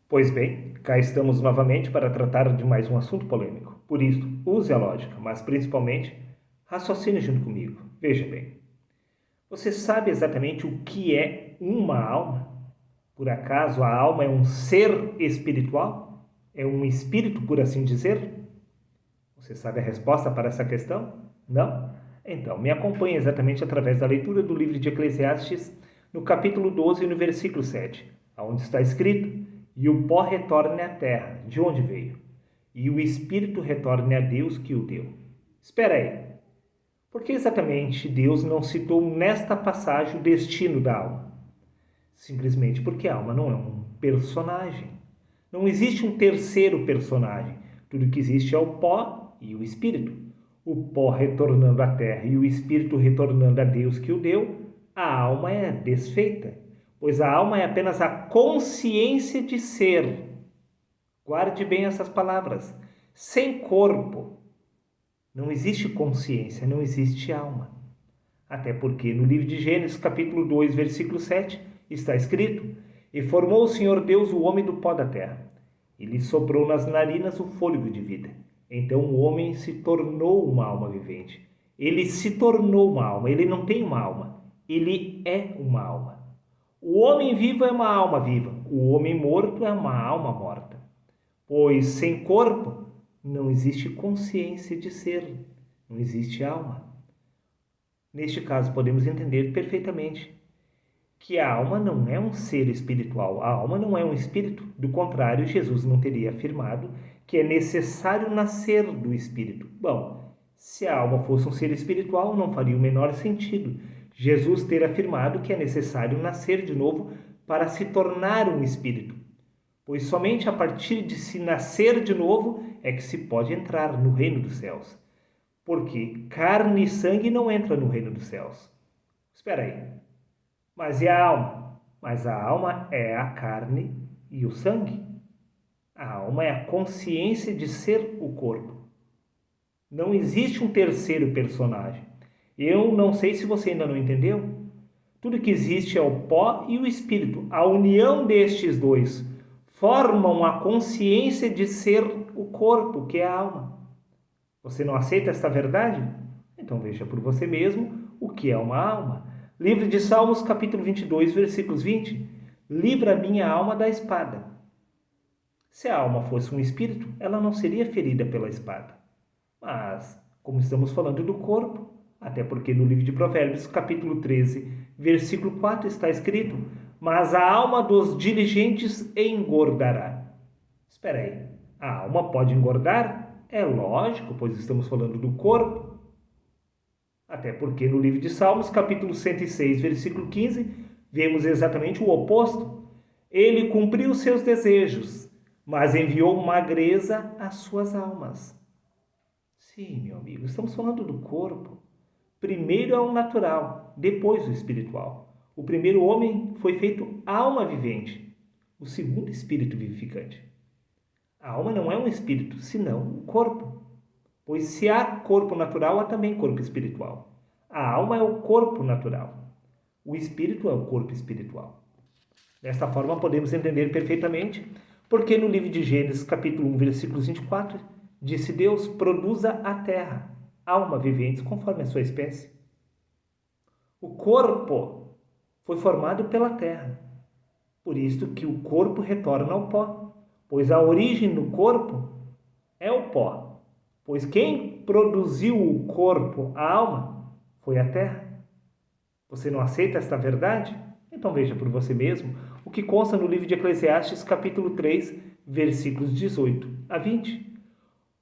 Pois bem, cá estamos novamente para tratar de mais um assunto polêmico. Por isso, use a lógica, mas principalmente, raciocine junto comigo. Veja bem, você sabe exatamente o que é uma alma? Por acaso a alma é um ser espiritual? É um espírito, por assim dizer? Você sabe a resposta para essa questão? Não? Então, me acompanhe exatamente através da leitura do livro de Eclesiastes, no capítulo 12, no versículo 7, onde está escrito: E o pó retorne à terra, de onde veio, e o espírito retorne a Deus que o deu. Espera aí, por que exatamente Deus não citou nesta passagem o destino da alma? Simplesmente porque a alma não é um personagem. Não existe um terceiro personagem. Tudo que existe é o pó e o espírito. O pó retornando à terra e o espírito retornando a Deus que o deu, a alma é desfeita, pois a alma é apenas a consciência de ser. Guarde bem essas palavras. Sem corpo, não existe consciência, não existe alma. Até porque no livro de Gênesis, capítulo 2, versículo 7, está escrito: E formou o Senhor Deus o homem do pó da terra, e lhe soprou nas narinas o fôlego de vida. Então o homem se tornou uma alma vivente. Ele se tornou uma alma, ele não tem uma alma, ele é uma alma. O homem vivo é uma alma viva, o homem morto é uma alma morta. Pois sem corpo não existe consciência de ser, não existe alma. Neste caso, podemos entender perfeitamente que a alma não é um ser espiritual, a alma não é um espírito. Do contrário, Jesus não teria afirmado que é necessário nascer do espírito. Bom, se a alma fosse um ser espiritual, não faria o menor sentido Jesus ter afirmado que é necessário nascer de novo para se tornar um espírito, pois somente a partir de se nascer de novo é que se pode entrar no reino dos céus. Porque carne e sangue não entra no reino dos céus. Espera aí. Mas e a alma? Mas a alma é a carne e o sangue. A alma é a consciência de ser o corpo. Não existe um terceiro personagem. Eu não sei se você ainda não entendeu. Tudo que existe é o pó e o espírito. A união destes dois formam a consciência de ser o corpo, que é a alma. Você não aceita esta verdade? Então veja por você mesmo o que é uma alma. Livro de Salmos, capítulo 22, versículos 20. Livra a minha alma da espada. Se a alma fosse um espírito, ela não seria ferida pela espada. Mas, como estamos falando do corpo, até porque no livro de Provérbios, capítulo 13, versículo 4 está escrito: Mas a alma dos diligentes engordará. Espera aí, a alma pode engordar? É lógico, pois estamos falando do corpo. Até porque no livro de Salmos, capítulo 106, versículo 15, vemos exatamente o oposto. Ele cumpriu seus desejos, mas enviou magreza às suas almas. Sim, meu amigo, estamos falando do corpo. Primeiro é o natural, depois o espiritual. O primeiro homem foi feito alma vivente, o segundo espírito vivificante. A alma não é um espírito, senão um corpo. Pois se há corpo natural, há também corpo espiritual. A alma é o corpo natural. O espírito é o corpo espiritual. Desta forma, podemos entender perfeitamente porque no livro de Gênesis, capítulo 1, versículos 24, disse Deus: produza a terra, alma viventes conforme a sua espécie. O corpo foi formado pela terra. Por isso que o corpo retorna ao pó, pois a origem do corpo é o pó. Pois quem produziu o corpo, a alma, foi a terra. Você não aceita esta verdade? Então veja por você mesmo o que consta no livro de Eclesiastes, capítulo 3, versículos 18 a 20.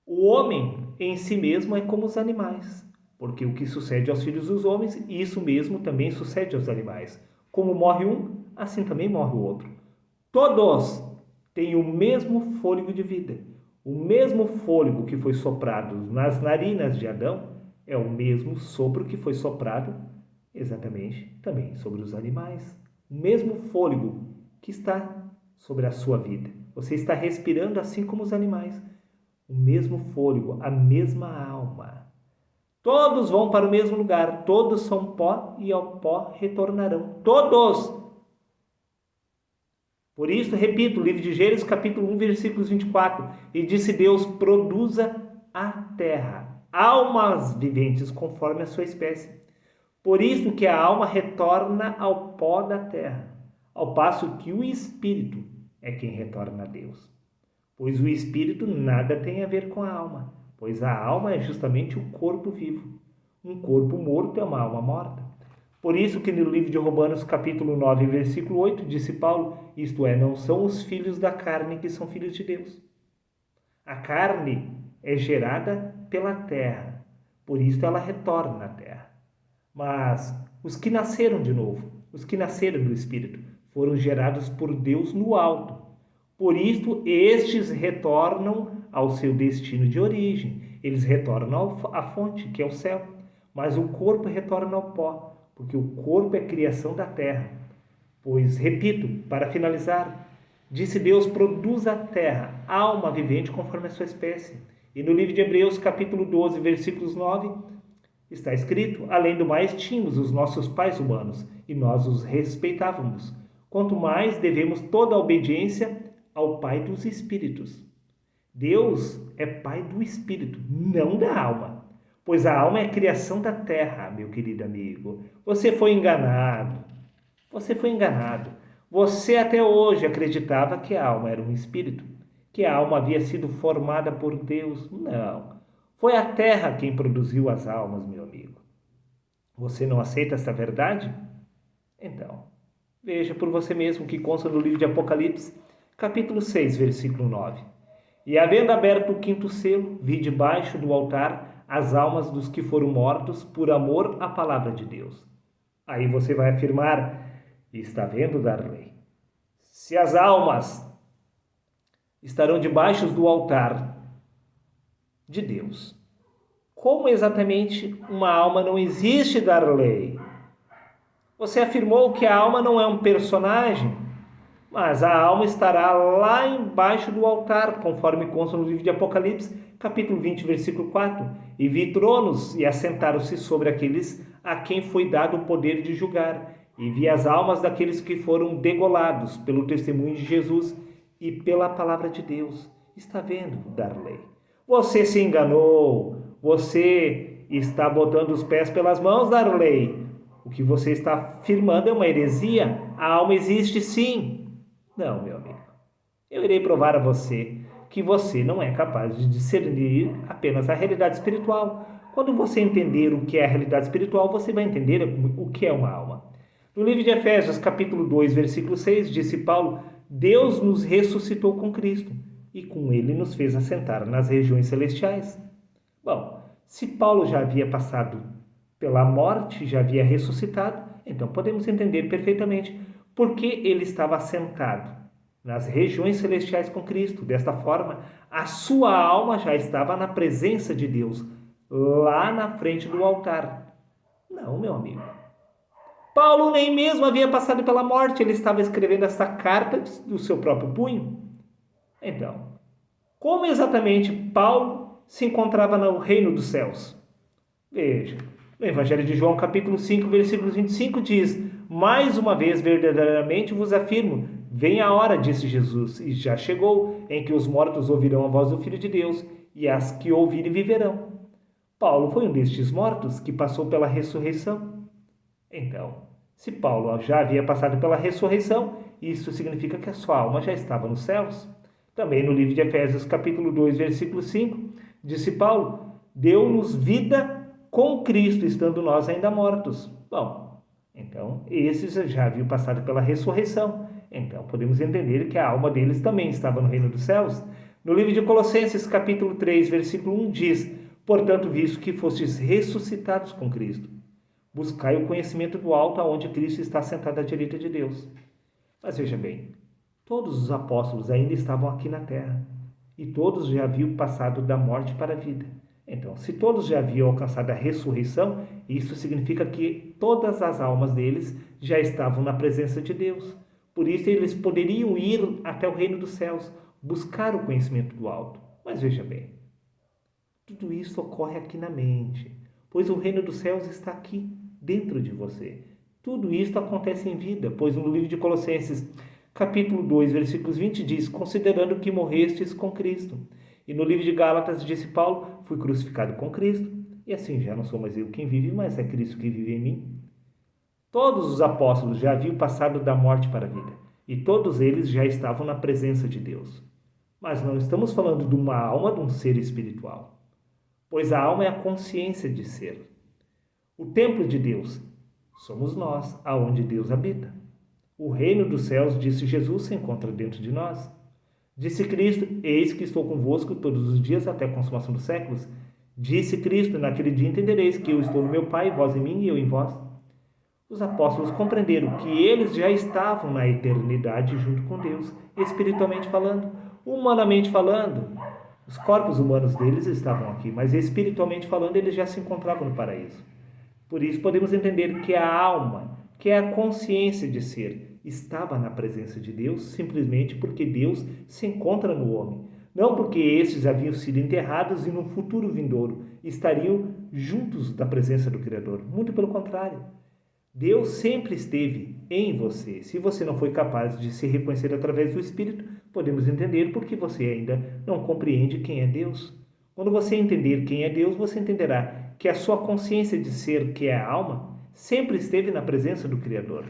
O homem em si mesmo é como os animais, porque o que sucede aos filhos dos homens, isso mesmo também sucede aos animais. Como morre um, assim também morre o outro. Todos têm o mesmo fôlego de vida. O mesmo fôlego que foi soprado nas narinas de Adão é o mesmo sopro que foi soprado exatamente também sobre os animais. O mesmo fôlego que está sobre a sua vida. Você está respirando assim como os animais. O mesmo fôlego, a mesma alma. Todos vão para o mesmo lugar, todos são pó e ao pó retornarão. Todos! Por isso, repito, o livro de Gênesis, capítulo 1, versículos 24. E disse Deus, produza a terra almas viventes conforme a sua espécie. Por isso que a alma retorna ao pó da terra, ao passo que o espírito é quem retorna a Deus. Pois o espírito nada tem a ver com a alma, pois a alma é justamente o corpo vivo. Um corpo morto é uma alma morta. Por isso que no livro de Romanos, capítulo 9, versículo 8, disse Paulo, isto é, não são os filhos da carne que são filhos de Deus. A carne é gerada pela terra, por isso ela retorna à terra. Mas os que nasceram de novo, os que nasceram do Espírito, foram gerados por Deus no alto. Por isto, estes retornam ao seu destino de origem. Eles retornam à fonte, que é o céu. Mas o corpo retorna ao pó, porque o corpo é criação da terra. Pois, repito, para finalizar, disse Deus, produz a terra, alma vivente conforme a sua espécie. E no livro de Hebreus, capítulo 12, versículos 9, está escrito, além do mais, tínhamos os nossos pais humanos, e nós os respeitávamos. Quanto mais devemos toda a obediência ao Pai dos Espíritos. Deus é Pai do Espírito, não da alma. Pois a alma é a criação da terra, meu querido amigo. Você foi enganado. Você foi enganado. Você até hoje acreditava que a alma era um espírito, que a alma havia sido formada por Deus. Não. Foi a terra quem produziu as almas, meu amigo. Você não aceita essa verdade? Então, veja por você mesmo que consta no livro de Apocalipse, capítulo 6, versículo 9. E havendo aberto o quinto selo, vi debaixo do altar as almas dos que foram mortos por amor à palavra de Deus. Aí você vai afirmar, está vendo, Darley? Se as almas estarão debaixo do altar de Deus, como exatamente uma alma não existe, Darley? Você afirmou que a alma não é um personagem, mas a alma estará lá embaixo do altar, conforme consta no livro de Apocalipse, capítulo 20, versículo 4. E vi tronos e assentaram-se sobre aqueles a quem foi dado o poder de julgar. E vi as almas daqueles que foram degolados pelo testemunho de Jesus e pela palavra de Deus. Está vendo, Darley? Você se enganou. Você está botando os pés pelas mãos, Darley. O que você está afirmando é uma heresia. A alma existe sim. Não, meu amigo. Eu irei provar a você que você não é capaz de discernir apenas a realidade espiritual. Quando você entender o que é a realidade espiritual, você vai entender o que é uma alma. No livro de Efésios, capítulo 2, versículo 6, disse Paulo, Deus nos ressuscitou com Cristo e com ele nos fez assentar nas regiões celestiais. Bom, se Paulo já havia passado pela morte, já havia ressuscitado, então podemos entender perfeitamente por que ele estava assentado nas regiões celestiais com Cristo. Desta forma, a sua alma já estava na presença de Deus, lá na frente do altar. Não, meu amigo. Paulo nem mesmo havia passado pela morte, ele estava escrevendo essa carta do seu próprio punho. Então, como exatamente Paulo se encontrava no reino dos céus? Veja, no Evangelho de João, capítulo 5, versículo 25, diz, mais uma vez, verdadeiramente vos afirmo, vem a hora, disse Jesus, e já chegou, em que os mortos ouvirão a voz do Filho de Deus, e as que ouvirem viverão. Paulo foi um destes mortos que passou pela ressurreição. Então, se Paulo já havia passado pela ressurreição, isso significa que a sua alma já estava nos céus. Também no livro de Efésios, capítulo 2, versículo 5, disse Paulo, deu-nos vida com Cristo, estando nós ainda mortos. Bom, então, esses já haviam passado pela ressurreição. Então, podemos entender que a alma deles também estava no reino dos céus. No livro de Colossenses, capítulo 3, versículo 1, diz, portanto, visto que fostes ressuscitados com Cristo, buscai o conhecimento do alto, aonde Cristo está sentado à direita de Deus. Mas veja bem, todos os apóstolos ainda estavam aqui na terra, e todos já haviam passado da morte para a vida. Então, se todos já haviam alcançado a ressurreição, isso significa que todas as almas deles já estavam na presença de Deus. Por isso, eles poderiam ir até o reino dos céus, buscar o conhecimento do alto. Mas veja bem, tudo isso ocorre aqui na mente, pois o reino dos céus está aqui, dentro de você. Tudo isso acontece em vida, pois no livro de Colossenses, capítulo 2, versículos 20 diz: considerando que morrestes com Cristo. E no livro de Gálatas disse Paulo: fui crucificado com Cristo, e assim já não sou mais eu quem vive, mas é Cristo que vive em mim. Todos os apóstolos já haviam passado da morte para a vida, e todos eles já estavam na presença de Deus. Mas não estamos falando de uma alma, de um ser espiritual, pois a alma é a consciência de ser. O templo de Deus somos nós, aonde Deus habita. O reino dos céus, disse Jesus, se encontra dentro de nós. Disse Cristo: eis que estou convosco todos os dias até a consumação dos séculos. Disse Cristo: naquele dia entendereis que eu estou no meu Pai, vós em mim e eu em vós. Os apóstolos compreenderam que eles já estavam na eternidade junto com Deus, espiritualmente falando, humanamente falando. Os corpos humanos deles estavam aqui, mas espiritualmente falando, eles já se encontravam no paraíso. Por isso podemos entender que a alma, que é a consciência de ser, estava na presença de Deus simplesmente porque Deus se encontra no homem. Não porque estes haviam sido enterrados e no futuro vindouro estariam juntos da presença do Criador. Muito pelo contrário. Deus sempre esteve em você. Se você não foi capaz de se reconhecer através do Espírito, podemos entender porque você ainda não compreende quem é Deus. Quando você entender quem é Deus, você entenderá que a sua consciência de ser, que é a alma, sempre esteve na presença do Criador.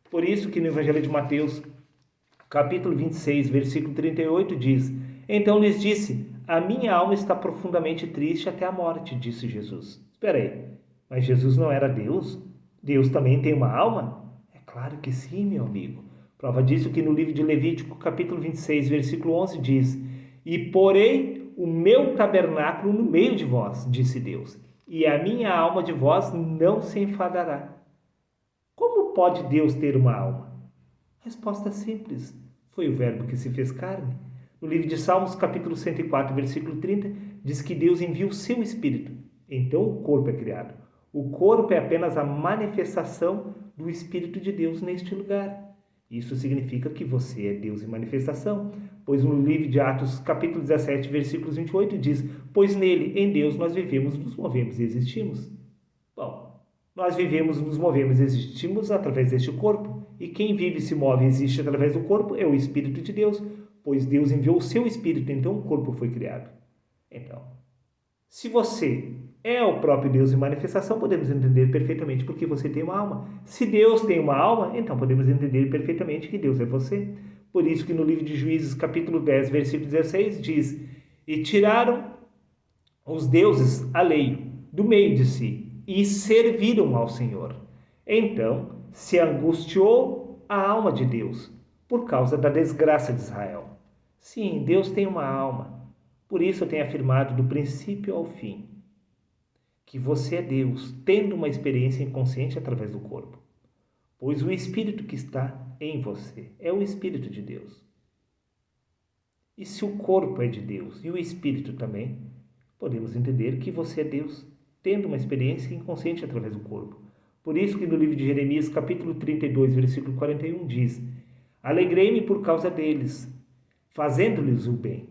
Por isso que no Evangelho de Mateus, capítulo 26, versículo 38, diz: então lhes disse: a minha alma está profundamente triste até a morte, disse Jesus. Espera aí, mas Jesus não era Deus? Deus também tem uma alma? É claro que sim, meu amigo. Prova disso que no livro de Levítico, capítulo 26, versículo 11, diz: e porei o meu tabernáculo no meio de vós, disse Deus, e a minha alma de vós não se enfadará. Como pode Deus ter uma alma? Resposta simples: foi o verbo que se fez carne. No livro de Salmos, capítulo 104, versículo 30, diz que Deus envia o seu Espírito. Então o corpo é criado. O corpo é apenas a manifestação do Espírito de Deus neste lugar. Isso significa que você é Deus em manifestação, pois no livro de Atos, capítulo 17, versículos 28, diz: pois nele, em Deus, nós vivemos, nos movemos e existimos. Bom, nós vivemos, nos movemos e existimos através deste corpo, e quem vive, se move e existe através do corpo é o Espírito de Deus, pois Deus enviou o seu Espírito, então o corpo foi criado. Então, se você é o próprio Deus em manifestação, podemos entender perfeitamente porque você tem uma alma. Se Deus tem uma alma, então podemos entender perfeitamente que Deus é você. Por isso que no livro de Juízes, capítulo 10, versículo 16, diz: e tiraram os deuses alheio do meio de si e serviram ao Senhor. Então se angustiou a alma de Deus por causa da desgraça de Israel. Sim, Deus tem uma alma. Por isso eu tenho afirmado do princípio ao fim que você é Deus, tendo uma experiência inconsciente através do corpo. Pois o Espírito que está em você é o Espírito de Deus. E se o corpo é de Deus e o Espírito também, podemos entender que você é Deus, tendo uma experiência inconsciente através do corpo. Por isso que no livro de Jeremias, capítulo 32, versículo 41, diz: alegrei-me por causa deles, fazendo-lhes o bem,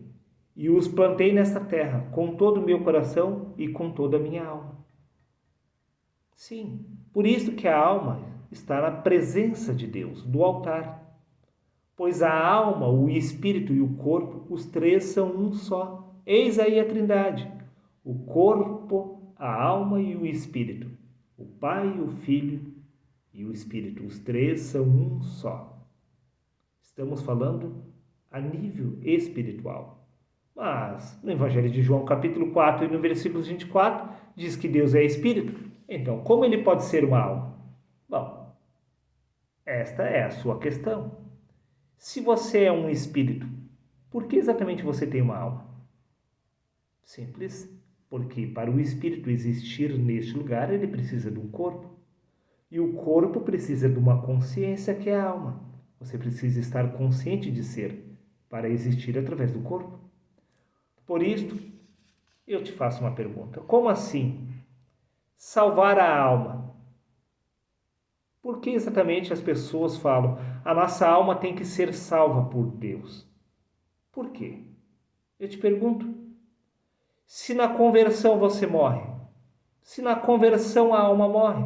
e os plantei nesta terra com todo o meu coração e com toda a minha alma. Sim, por isso que a alma está na presença de Deus, do altar. Pois a alma, o espírito e o corpo, os três são um só. Eis aí a trindade: o corpo, a alma e o espírito. O Pai, o Filho e o Espírito. Os três são um só. Estamos falando a nível espiritual. Mas no Evangelho de João, capítulo 4 e no versículo 24, diz que Deus é Espírito. Então, como ele pode ser uma alma? Bom, esta é a sua questão. Se você é um espírito, por que exatamente você tem uma alma? Simples, porque para o espírito existir neste lugar, ele precisa de um corpo. E o corpo precisa de uma consciência que é a alma. Você precisa estar consciente de ser para existir através do corpo. Por isto, eu te faço uma pergunta. Como assim? Salvar a alma. Por que exatamente as pessoas falam a nossa alma tem que ser salva por Deus? Por quê? Eu te pergunto. Se na conversão você morre, se na conversão a alma morre,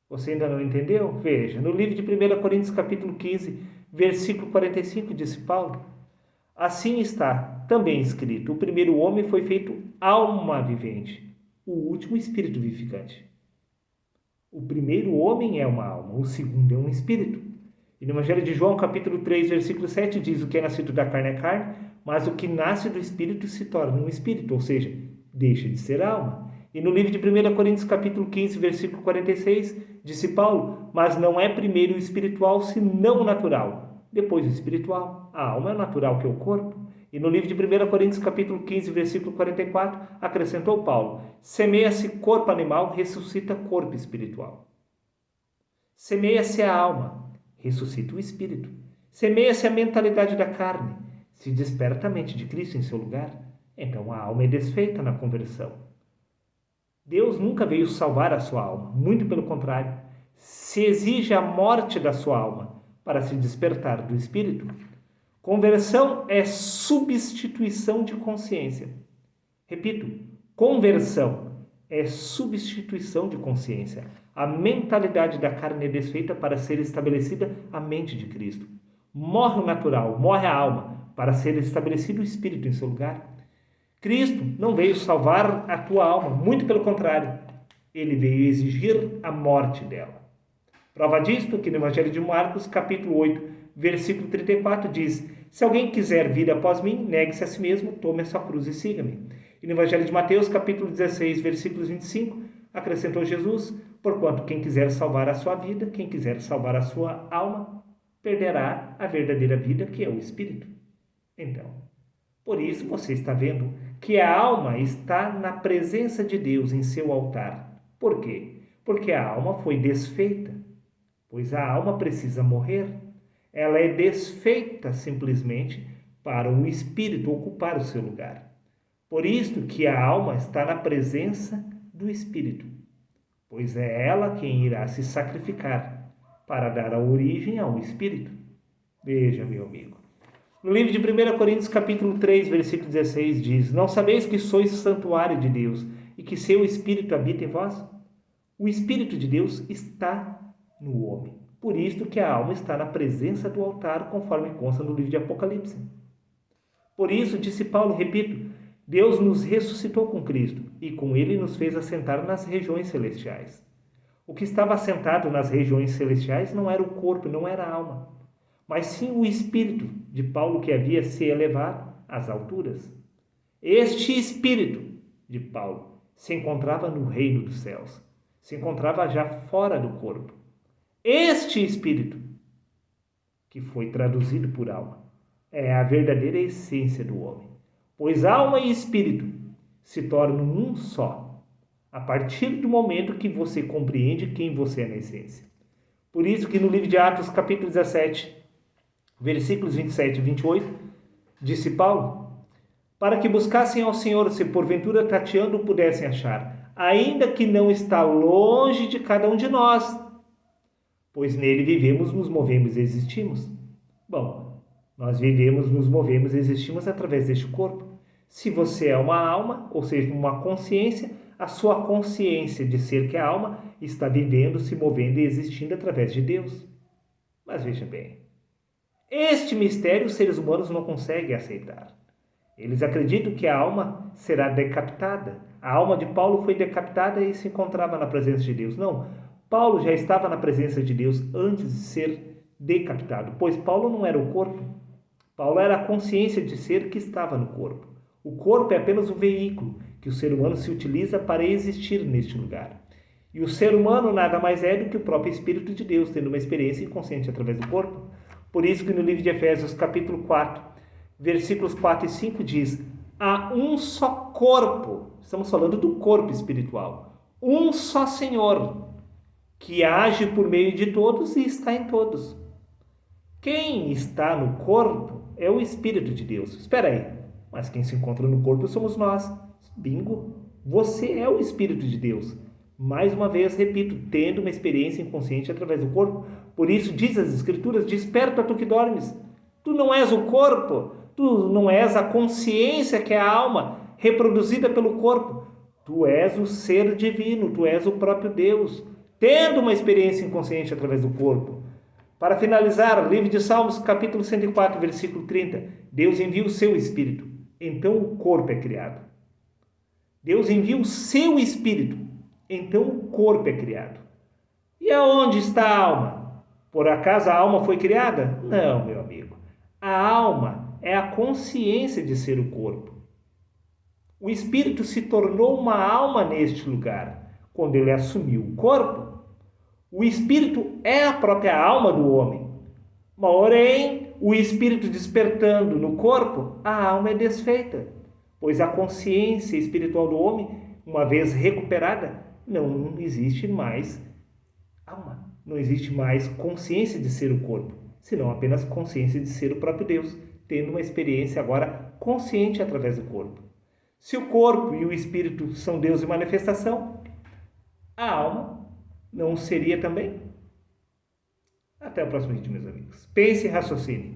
você ainda não entendeu? Veja, no livro de 1 Coríntios capítulo 15, versículo 45, disse Paulo. Assim está também escrito: o primeiro homem foi feito alma vivente, o último espírito vivificante. O primeiro homem é uma alma, o segundo é um espírito. E no Evangelho de João, capítulo 3, versículo 7, diz: o que é nascido da carne é carne, mas o que nasce do espírito se torna um espírito, ou seja, deixa de ser alma. E no livro de 1 Coríntios, capítulo 15, versículo 46, disse Paulo: mas não é primeiro o espiritual, senão o natural, depois o espiritual. A alma é o natural, que é o corpo. E no livro de 1 Coríntios, capítulo 15, versículo 44, acrescentou Paulo: semeia-se corpo animal, ressuscita corpo espiritual. Semeia-se a alma, ressuscita o espírito. Semeia-se a mentalidade da carne, se desperta a mente de Cristo em seu lugar. Então a alma é desfeita na conversão. Deus nunca veio salvar a sua alma, muito pelo contrário. Se exige a morte da sua alma para se despertar do espírito. Conversão é substituição de consciência. Repito, conversão é substituição de consciência. A mentalidade da carne é desfeita para ser estabelecida a mente de Cristo. Morre o natural, morre a alma, para ser estabelecido o espírito em seu lugar. Cristo não veio salvar a tua alma, muito pelo contrário. Ele veio exigir a morte dela. Prova disto que no Evangelho de Marcos, capítulo 8, versículo 34, diz: se alguém quiser vir após mim, negue-se a si mesmo, tome a sua cruz e siga-me. E no Evangelho de Mateus, capítulo 16, versículos 25, acrescentou Jesus: porquanto quem quiser salvar a sua vida, quem quiser salvar a sua alma, perderá a verdadeira vida, que é o Espírito. Então, por isso você está vendo que a alma está na presença de Deus em seu altar. Por quê? Porque a alma foi desfeita, pois a alma precisa morrer. Ela é desfeita simplesmente para o Espírito ocupar o seu lugar. Por isso que a alma está na presença do Espírito, pois é ela quem irá se sacrificar para dar a origem ao Espírito. Veja, meu amigo. No livro de 1 Coríntios, capítulo 3, versículo 16, diz: não sabeis que sois santuário de Deus e que seu Espírito habita em vós? O Espírito de Deus está no homem. Por isto que a alma está na presença do altar, conforme consta no livro de Apocalipse. Por isso, disse Paulo, repito, Deus nos ressuscitou com Cristo e com ele nos fez assentar nas regiões celestiais. O que estava assentado nas regiões celestiais não era o corpo, não era a alma, mas sim o espírito de Paulo, que havia se elevado às alturas. Este espírito de Paulo se encontrava no reino dos céus, se encontrava já fora do corpo. Este espírito, que foi traduzido por alma, é a verdadeira essência do homem, pois alma e espírito se tornam um só, a partir do momento que você compreende quem você é na essência. Por isso que no livro de Atos, capítulo 17, versículos 27 e 28, disse Paulo: para que buscassem ao Senhor, se porventura tateando pudessem achar, ainda que não está longe de cada um de nós, pois nele vivemos, nos movemos e existimos. Bom, nós vivemos, nos movemos e existimos através deste corpo. Se você é uma alma, ou seja, uma consciência, a sua consciência de ser que é a alma está vivendo, se movendo e existindo através de Deus. Mas veja bem, este mistério os seres humanos não conseguem aceitar. Eles acreditam que a alma será decapitada. A alma de Paulo foi decapitada e se encontrava na presença de Deus. Não, Paulo já estava na presença de Deus antes de ser decapitado, pois Paulo não era o corpo. Paulo era a consciência de ser que estava no corpo. O corpo é apenas o veículo que o ser humano se utiliza para existir neste lugar. E o ser humano nada mais é do que o próprio Espírito de Deus, tendo uma experiência inconsciente através do corpo. Por isso que no livro de Efésios, capítulo 4, versículos 4 e 5 diz: há um só corpo, estamos falando do corpo espiritual, um só Senhor, que age por meio de todos e está em todos. Quem está no corpo é o Espírito de Deus. Espera aí, mas quem se encontra no corpo somos nós. Bingo! Você é o Espírito de Deus. Mais uma vez, repito, tendo uma experiência inconsciente através do corpo. Por isso diz as Escrituras: desperta tu que dormes. Tu não és o corpo, tu não és a consciência que é a alma, reproduzida pelo corpo. Tu és o ser divino, tu és o próprio Deus, tendo uma experiência inconsciente através do corpo. Para finalizar, livro de Salmos, capítulo 104, versículo 30. Deus envia o seu Espírito, então o corpo é criado. Deus envia o seu Espírito, então o corpo é criado. E aonde está a alma? Por acaso a alma foi criada? Não, meu amigo. A alma é a consciência de ser o corpo. O Espírito se tornou uma alma neste lugar, quando ele assumiu o corpo. O Espírito é a própria alma do homem. Porém, o Espírito despertando no corpo, a alma é desfeita, pois a consciência espiritual do homem, uma vez recuperada, não existe mais alma, não existe mais consciência de ser o corpo, senão apenas consciência de ser o próprio Deus, tendo uma experiência agora consciente através do corpo. Se o corpo e o espírito são Deus em manifestação, a alma não seria também? Até o próximo vídeo, meus amigos. Pense e raciocine.